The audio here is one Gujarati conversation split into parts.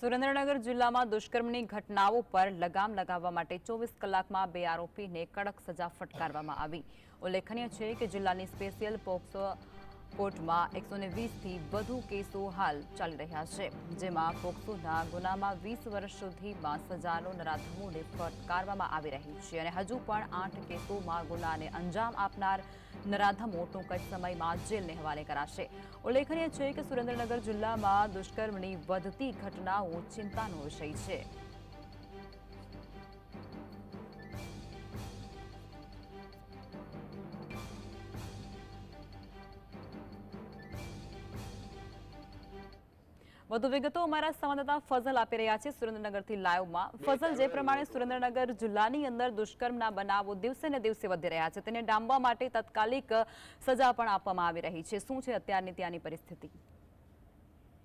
સુરેન્દ્રનગર જિલ્લામાં દુષ્કર્મની ઘટનાઓ પર લગામ લગાવવા માટે 24 કલાકમાં 2 આરોપીને કડક સજા ફટકારવામાં આવી। ઉલ્લેખનીય છે કે જિલ્લાની સ્પેશિયલ પોક્સો કોર્ટમાં 120થી વધુ કેસો હાલ ચાલી રહ્યા છે, જેમાં પોક્સોના ગુનામાં 20 વર્ષ સુધીમાં સજાનો નરાધમોને ફટકારવામાં આવી રહી છે અને હજુ પણ 8 કેસોમાં ગુનાને અંજામ આપનાર નરાધમો ટૂંક જ સમયમાં જેલને હવાલે કરાશે। ઉલ્લેખનીય છે કે સુરેન્દ્રનગર જિલ્લામાં દુષ્કર્મની વધતી ઘટનાઓ ચિંતાનો વિષય છે। વધુ વિગતો અમારા સંવાદદાતા ફઝલ આપી રહ્યા છે સુરેન્દ્રનગરથી લાઈવમાં। ફઝલ, જે પ્રમાણે સુરેન્દ્રનગર જિલ્લાની અંદર દુષ્કર્મના બનાવો દિવસે ને દિવસે વધી રહ્યા છે, તેને ડામવા માટે તાત્કાલિક સજા પણ આપવામાં આવી રહી છે, શું છે અત્યારની ત્યાંની પરિસ્થિતિ?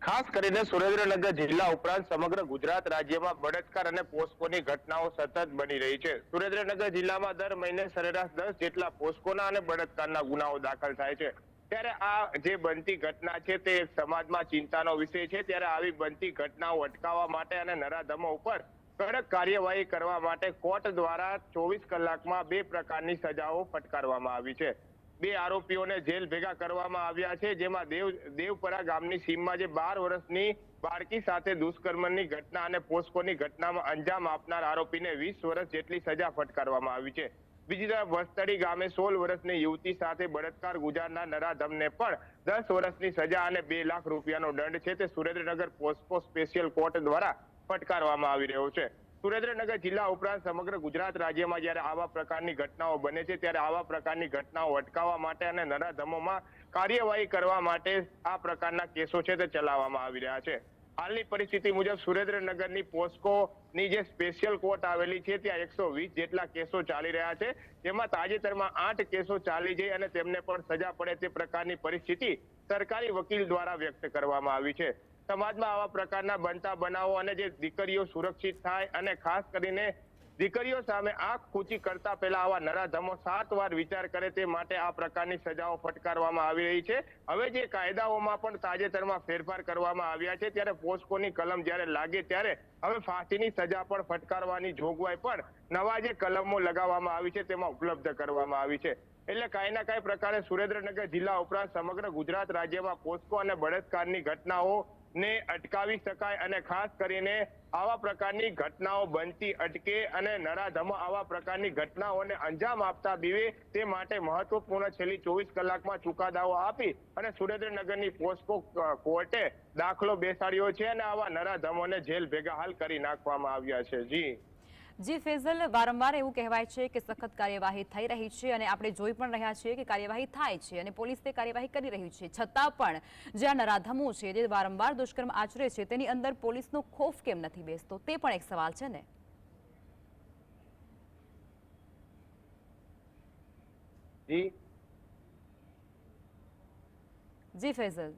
ખાસ કરીને સુરેન્દ્રનગર જિલ્લા ઉપરાંત સમગ્ર ગુજરાત રાજ્યમાં બળાત્કાર અને પોસ્કોની ઘટનાઓ સતત બની રહી છે। સુરેન્દ્રનગર જિલ્લામાં દર મહિને સરેરાશ 10 જેટલા પોસ્કોના અને બળાત્કારના ગુનાઓ દાખલ થાય છે। ત્યારે આ જે બનતી ઘટના છે તે સમાજમાં ચિંતાનો વિષય છે। ત્યારે આવી બનતી ઘટનાઓ અટકાવવા માટે અને નરાધમો ઉપર કડક કાર્યવાહી કરવા માટે કોર્ટ દ્વારા 24 કલાકમાં 2 પ્રકારની સજાઓ ફટકારવામાં આવી છે। 2 આરોપીઓને જેલ ભેગા કરવામાં આવ્યા છે, જેમાં દેવપરા ગામની સીમમાં જે 12 વર્ષની બાળકી સાથે દુષ્કર્મની ઘટના અને પોસ્કોની ઘટનામાં અંજામ આપનાર આરોપીને 20 વર્ષ જેટલી સજા ફટકારવામાં આવી છે। બીજી તરફ વસ્તડી ગામે 16 વર્ષની યુવતી સાથે બળાત્કાર ગુજારનાર નરાધમને પણ 10 વર્ષની સજા અને 2 લાખ રૂપિયાનો દંડ છે તે સુરેન્દ્રનગર પોસ્કો સ્પેશિયલ કોર્ટ દ્વારા ફટકારવામાં આવી રહ્યો છે। સુરેન્દ્રનગર જિલ્લા ઉપરાંત સમગ્ર ગુજરાત રાજ્યમાં જ્યારે આવા પ્રકારની ઘટનાઓ બને છે, ત્યારે આવા પ્રકારની ઘટનાઓ અટકાવવા માટે અને નરાધમોમાં કાર્યવાહી કરવા માટે આ પ્રકારના કેસો છે તે ચલાવવામાં આવી રહ્યા છે। હાલની પરિસ્થિતિ મુજબ સુરેન્દ્રનગરની પોસ્કોની જે સ્પેશિયલ કોર્ટ આવેલી છે ત્યાં 120 જેટલા કેસો ચાલી રહ્યા છે, જેમાં તાજેતરમાં 8 કેસો ચાલી જઈ અને તેમને પણ સજા પડે તે પ્રકારની પરિસ્થિતિ સરકારી વકીલ દ્વારા વ્યક્ત કરવામાં આવી છે। સમાજમાં આવા પ્રકારના બનતા બનાવો અને જે દીકરીઓ સુરક્ષિત થાય અને ખાસ કરીને દીકરીઓ સામે આંખ કૂચી કરતા પહેલા આવા નરાધમો 7 વાર વિચાર કરે તે માટે આ પ્રકારની સજાઓ ફટકારવામાં આવી રહી છે। હવે જે કાયદાઓમાં પણ તાજેતરમાં ફેરફાર કરવામાં આવ્યા છે, ત્યારે પોસ્કોની કલમ જ્યારે લાગે ત્યારે હવે ફાંસીની સજા પણ ફટકારવાની જોગવાઈ પણ નવા જે કલમો લગાવવામાં આવી છે તેમાં ઉપલબ્ધ કરવામાં આવી છે। એટલે કાંઈ ના કાંઈ પ્રકારે સુરેન્દ્રનગર જિલ્લા ઉપરાંત સમગ્ર ગુજરાત રાજ્યમાં પોસ્કો અને બળાત્કારની ઘટનાઓ ને અટકાવી શકાય અને ખાસ કરીને આવા પ્રકારની ઘટનાઓ બનતી અટકે અને નરાધમો આવા પ્રકારની ઘટનાઓને અંજામ આપતા બીવે તે માટે મહત્વપૂર્ણ છેલ્લી 24 કલાકમાં ચુકાદાઓ આપી અને સુરેન્દ્રનગરની પોસ્કો કોર્ટે દાખલો બેસાડ્યો છે અને આવા નરાધમોને જેલ ભેગા હાલ કરી નાખવામાં આવ્યા છે। જી ફેઝલ, વારંવાર એવું કહેવાય છે કે સખત કાર્યવાહી થઈ રહી છે અને આપણે જોઈ પણ રહ્યા છીએ કે કાર્યવાહી થાય છે અને પોલીસ તે કાર્યવાહી કરી રહી છે, છતાં પણ જે આ નરાધમો છે જે વારંવાર દુષ્કર્મ આચરે છે તેની અંદર પોલીસનો ખોફ કેમ નથી બેસતો, તે પણ એક સવાલ છે ને? જી ફેઝલ,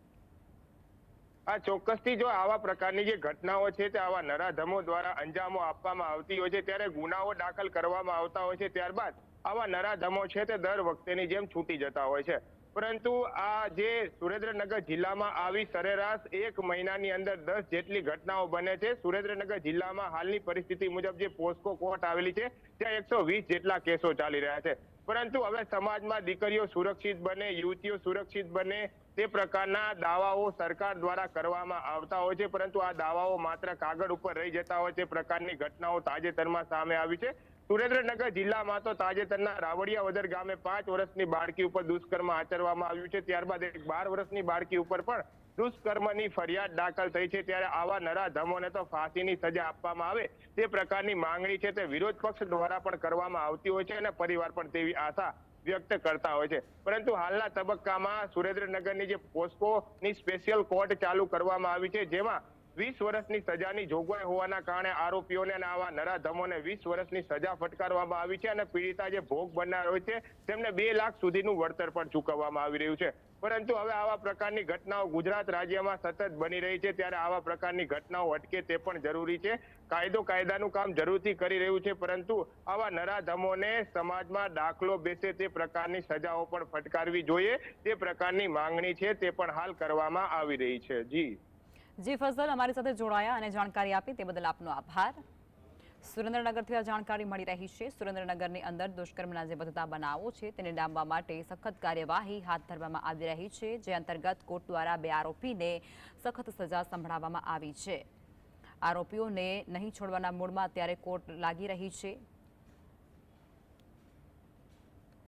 આ ચોક્કસથી જો આવા પ્રકારની જે ઘટનાઓ છે તે આવા નરાધમો દ્વારા અંજામો આપવામાં આવતી હોય છે, ત્યારે ગુનાઓ દાખલ કરવામાં આવતા હોય છે, ત્યારબાદ આવા નરાધમો છે તે દર વખતેની જેમ છૂટી જતા હોય છે। પરંતુ આ જે સુરેન્દ્રનગર જિલ્લામાં આવી સરેરાશ 1 મહિનાની અંદર 10 જેટલી ઘટનાઓ બને છે। સુરેન્દ્રનગર જિલ્લામાં હાલની પરિસ્થિતિ મુજબ જે પોસ્કો કોર્ટ આવેલી છે ત્યાં 120 જેટલા કેસો ચાલી રહ્યા છે, પરંતુ હવે સમાજમાં દીકરીઓ સુરક્ષિત બને, યુવતીઓ સુરક્ષિત બને તે પ્રકારના દાવાઓ સરકાર દ્વારા કરવામાં આવતા હોય છે, પરંતુ આ દાવાઓ માત્ર કાગળ ઉપર રહી જતા હોય તે પ્રકારની ઘટનાઓ તાજેતરમાં સામે આવી છે। સુરેન્દ્રનગર જિલ્લામાં તો તાજેતરના રાવડિયાવદર ગામે 5 વર્ષની બાળકી ઉપર દુષ્કર્મ આચરવામાં આવ્યું છે, ત્યારબાદ એક 12 વર્ષની બાળકી ઉપર પણ દુષ્કર્મની ફરિયાદ દાખલ થઈ છે। ત્યારે આવા નરાધમોને તો ફાંસીની સજા આપવામાં આવે તે પ્રકારની માંગણી છે તે વિરોધ પક્ષ દ્વારા પણ કરવામાં આવતી હોય છે અને પરિવાર પણ તેવી આશા વ્યક્ત કરતા હોય છે, પરંતુ હાલના તબક્કામાં સુરેન્દ્રનગરની જે પોસ્કોની સ્પેશિયલ કોર્ટ ચાલુ કરવામાં આવી છે, જેમાં 20 વર્ષની સજાની જોગવાઈ હોવાના કારણે આરોપીઓને અને આવા નરાધમોને 20 વર્ષની સજા ફટકારવામાં આવી છે અને પીડિતા જે ભોગ બનનાર હોય છે તેમને 2 લાખ સુધીનું વળતર પણ ચૂકવવામાં આવી રહ્યું છે। પરંતુ હવે આવા પ્રકારની ઘટનાઓ ગુજરાત રાજ્યમાં સતત બની રહી છે, ત્યારે આવા પ્રકારની ઘટનાઓ અટકે તે પણ જરૂરી છે। કાયદો કાયદાનું કામ જરૂરથી કરી રહ્યું છે, પરંતુ આવા નરાધમોને સમાજમાં દાખલો બેસે તે પ્રકારની સજાઓ પણ ફટકારવી જોઈએ તે પ્રકારની માંગણી છે તે પણ હાલ કરવામાં આવી રહી છે। જી જી ફઝલ અમારી સાથે જોડાયા અને જાણકારી આપી તે બદલ આપનો આભાર. સુરેન્દ્રનગરથી આ જાણકારી મળી રહી છે. સુરેન્દ્રનગરની અંદર દુષ્કર્મના જે વધતા બનાવો છે તેને ડામવા માટે સખત કાર્યવાહી હાથ ધરવામાં આવી રહી છે, જે અંતર્ગત કોર્ટ દ્વારા 2 આરોપીને સખત સજા સંભળાવવામાં આવી છે. આરોપીઓને નહીં છોડવાના મૂડમાં અત્યારે કોર્ટ લાગી રહી છે.